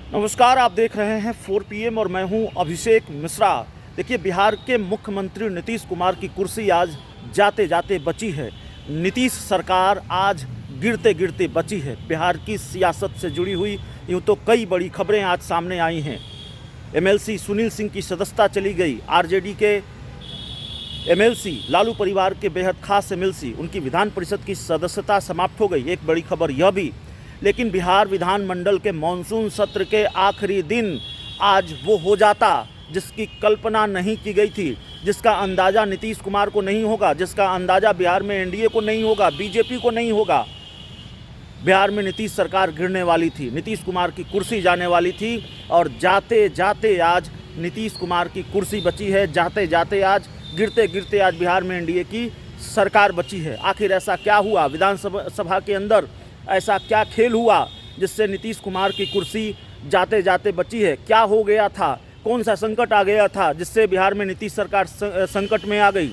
नमस्कार, आप देख रहे हैं 4 PM और मैं हूं अभिषेक मिश्रा। देखिए, बिहार के मुख्यमंत्री नीतीश कुमार की कुर्सी आज जाते जाते बची है। नीतीश सरकार आज गिरते गिरते बची है। बिहार की सियासत से जुड़ी हुई यूँ तो कई बड़ी खबरें आज सामने आई हैं। MLC सुनील सिंह की सदस्यता चली गई। RJD के MLC लालू परिवार के बेहद खास MLC उनकी विधान परिषद की सदस्यता समाप्त हो गई। एक बड़ी खबर यह भी, लेकिन बिहार विधानमंडल के मानसून सत्र के आखिरी दिन आज वो हो जाता जिसकी कल्पना नहीं की गई थी, जिसका अंदाज़ा नीतीश कुमार को नहीं होगा, जिसका अंदाज़ा बिहार में NDA को नहीं होगा, BJP को नहीं होगा। बिहार में नीतीश सरकार गिरने वाली थी, नीतीश कुमार की कुर्सी जाने वाली थी और जाते जाते आज नीतीश कुमार की कुर्सी बची है। जाते जाते आज गिरते गिरते आज बिहार में NDA की सरकार बची है। आखिर ऐसा क्या हुआ विधानसभा के अंदर, ऐसा क्या खेल हुआ जिससे नीतीश कुमार की कुर्सी जाते जाते बची है? क्या हो गया था? कौन सा संकट आ गया था जिससे बिहार में नीतीश सरकार संकट में आ गई,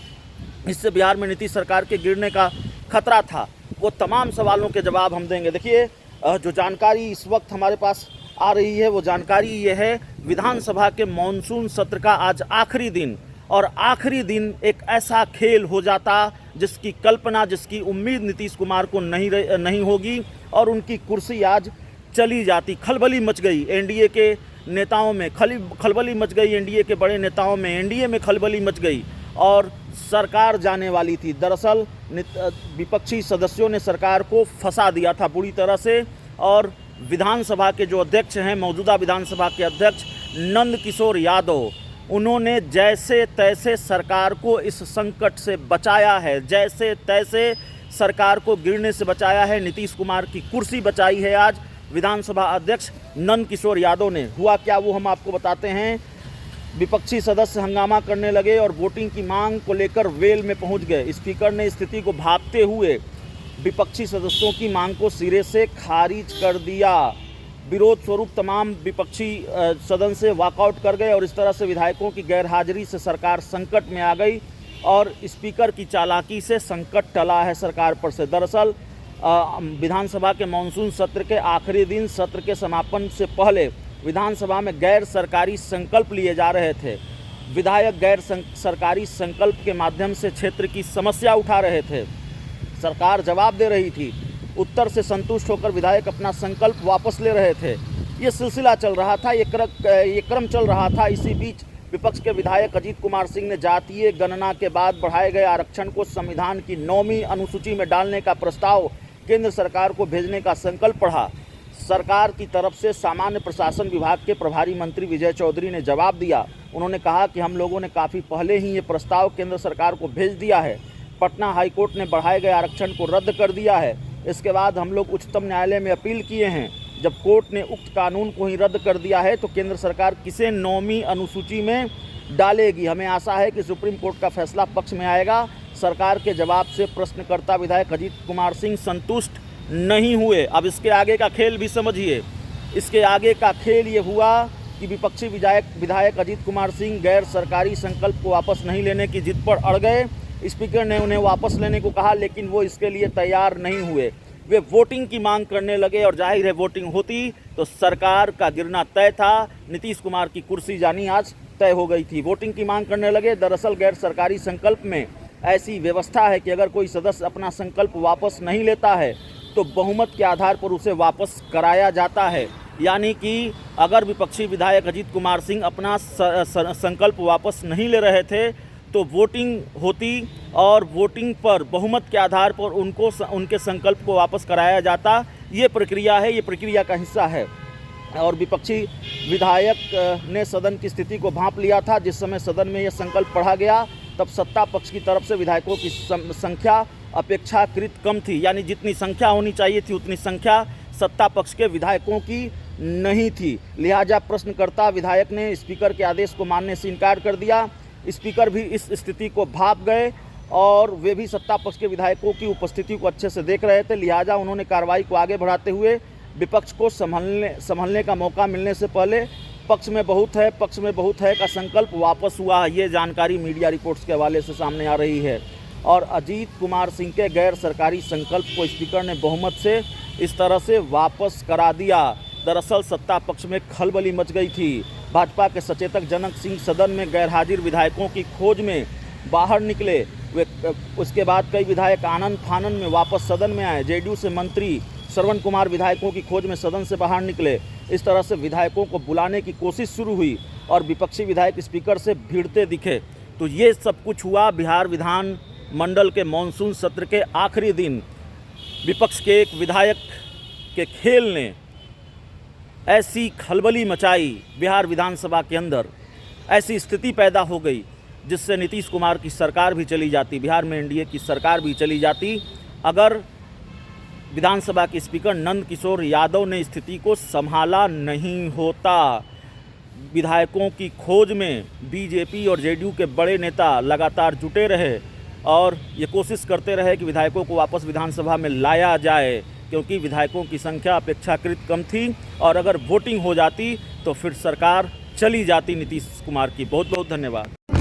इससे बिहार में नीतीश सरकार के गिरने का खतरा था? वो तमाम सवालों के जवाब हम देंगे। देखिए, जो जानकारी इस वक्त हमारे पास आ रही है वो जानकारी ये है, विधानसभा के मानसून सत्र का आज आखिरी दिन, और आखिरी दिन एक ऐसा खेल हो जाता जिसकी कल्पना, जिसकी उम्मीद नीतीश कुमार को नहीं होगी और उनकी कुर्सी आज चली जाती। खलबली मच गई NDA के नेताओं में, खलबली मच गई NDA के बड़े नेताओं में, NDA में खलबली मच गई और सरकार जाने वाली थी। दरअसल विपक्षी सदस्यों ने सरकार को फंसा दिया था बुरी तरह से, और विधानसभा के जो अध्यक्ष हैं, मौजूदा विधानसभा के अध्यक्ष नंद किशोर यादव, उन्होंने जैसे तैसे सरकार को इस संकट से बचाया है, जैसे तैसे सरकार को गिरने से बचाया है। नीतीश कुमार की कुर्सी बचाई है आज विधानसभा अध्यक्ष नंद किशोर यादव ने। हुआ क्या वो हम आपको बताते हैं। विपक्षी सदस्य हंगामा करने लगे और वोटिंग की मांग को लेकर वेल में पहुंच गए। स्पीकर ने स्थिति को भांपते हुए विपक्षी सदस्यों की मांग को सिरे से खारिज कर दिया। विरोध स्वरूप तमाम विपक्षी सदन से वॉकआउट कर गए और इस तरह से विधायकों की गैरहाजिरी से सरकार संकट में आ गई और स्पीकर की चालाकी से संकट टला है सरकार पर से। दरअसल विधानसभा के मानसून सत्र के आखिरी दिन, सत्र के समापन से पहले विधानसभा में गैर सरकारी संकल्प लिए जा रहे थे। विधायक गैर सरकारी संकल्प के माध्यम से क्षेत्र की समस्या उठा रहे थे। सरकार जवाब दे रही थी। उत्तर से संतुष्ट होकर विधायक अपना संकल्प वापस ले रहे थे। ये सिलसिला चल रहा था, ये क्रम चल रहा था। इसी बीच विपक्ष के विधायक अजीत कुमार सिंह ने जातीय गणना के बाद बढ़ाए गए आरक्षण को संविधान की 9वीं अनुसूची में डालने का प्रस्ताव केंद्र सरकार को भेजने का संकल्प पढ़ा। सरकार की तरफ से सामान्य प्रशासन विभाग के प्रभारी मंत्री विजय चौधरी ने जवाब दिया। उन्होंने कहा कि हम लोगों ने काफ़ी पहले ही ये प्रस्ताव केंद्र सरकार को भेज दिया है। पटना हाईकोर्ट ने बढ़ाए गए आरक्षण को रद्द कर दिया है। इसके बाद हम लोग उच्चतम न्यायालय में अपील किए हैं। जब कोर्ट ने उक्त कानून को ही रद्द कर दिया है तो केंद्र सरकार किसे 9वीं अनुसूची में डालेगी? हमें आशा है कि सुप्रीम कोर्ट का फैसला पक्ष में आएगा। सरकार के जवाब से प्रश्नकर्ता विधायक अजीत कुमार सिंह संतुष्ट नहीं हुए। अब इसके आगे का खेल भी समझिए। इसके आगे का खेल ये हुआ कि विपक्षी विधायक अजीत कुमार सिंह गैर सरकारी संकल्प को वापस नहीं लेने की जिद पर अड़ गए। स्पीकर ने उन्हें वापस लेने को कहा, लेकिन वो इसके लिए तैयार नहीं हुए। वे वोटिंग की मांग करने लगे और जाहिर है वोटिंग होती तो सरकार का गिरना तय था। नीतीश कुमार की कुर्सी जानी आज तय हो गई थी। वोटिंग की मांग करने लगे। दरअसल गैर सरकारी संकल्प में ऐसी व्यवस्था है कि अगर कोई सदस्य अपना संकल्प वापस नहीं लेता है तो बहुमत के आधार पर उसे वापस कराया जाता है। यानी कि अगर विपक्षी विधायक अजीत कुमार सिंह अपना संकल्प वापस नहीं ले रहे थे तो वोटिंग होती और वोटिंग पर बहुमत के आधार पर उनके संकल्प को वापस कराया जाता। ये प्रक्रिया है, ये प्रक्रिया का हिस्सा है। और विपक्षी विधायक ने सदन की स्थिति को भांप लिया था। जिस समय सदन में यह संकल्प पढ़ा गया तब सत्ता पक्ष की तरफ से विधायकों की संख्या अपेक्षाकृत कम थी। यानी जितनी संख्या होनी चाहिए थी उतनी संख्या सत्ता पक्ष के विधायकों की नहीं थी। लिहाजा प्रश्नकर्ता विधायक ने स्पीकर के आदेश को मानने से इनकार कर दिया। स्पीकर भी इस स्थिति को भांप गए और वे भी सत्ता पक्ष के विधायकों की उपस्थिति को अच्छे से देख रहे थे। लिहाजा उन्होंने कार्रवाई को आगे बढ़ाते हुए विपक्ष को संभलने का मौका मिलने से पहले पक्ष में बहुत है का संकल्प वापस हुआ। ये जानकारी मीडिया रिपोर्ट्स के हवाले से सामने आ रही है। और अजीत कुमार सिंह के गैर सरकारी संकल्प को स्पीकर ने बहुमत से इस तरह से वापस करा दिया। दरअसल सत्ता पक्ष में खलबली मच गई थी। भाजपा के सचेतक जनक सिंह सदन में गैरहाजिर विधायकों की खोज में बाहर निकले। वे उसके बाद कई विधायक आनन फानन में वापस सदन में आए। जेडीयू से मंत्री श्रवण कुमार विधायकों की खोज में सदन से बाहर निकले। इस तरह से विधायकों को बुलाने की कोशिश शुरू हुई और विपक्षी विधायक स्पीकर से भिड़ते दिखे। तो ये सब कुछ हुआ बिहार विधान मंडल के मॉनसून सत्र के आखिरी दिन। विपक्ष के एक विधायक के खेल ने ऐसी खलबली मचाई बिहार विधानसभा के अंदर, ऐसी स्थिति पैदा हो गई जिससे नीतीश कुमार की सरकार भी चली जाती, बिहार में एनडीए की सरकार भी चली जाती, अगर विधानसभा के स्पीकर नंद किशोर यादव ने स्थिति को संभाला नहीं होता। विधायकों की खोज में बीजेपी और जेडीयू के बड़े नेता लगातार जुटे रहे और ये कोशिश करते रहे कि विधायकों को वापस विधानसभा में लाया जाए, क्योंकि विधायकों की संख्या अपेक्षाकृत कम थी और अगर वोटिंग हो जाती तो फिर सरकार चली जाती नीतीश कुमार की। बहुत बहुत धन्यवाद।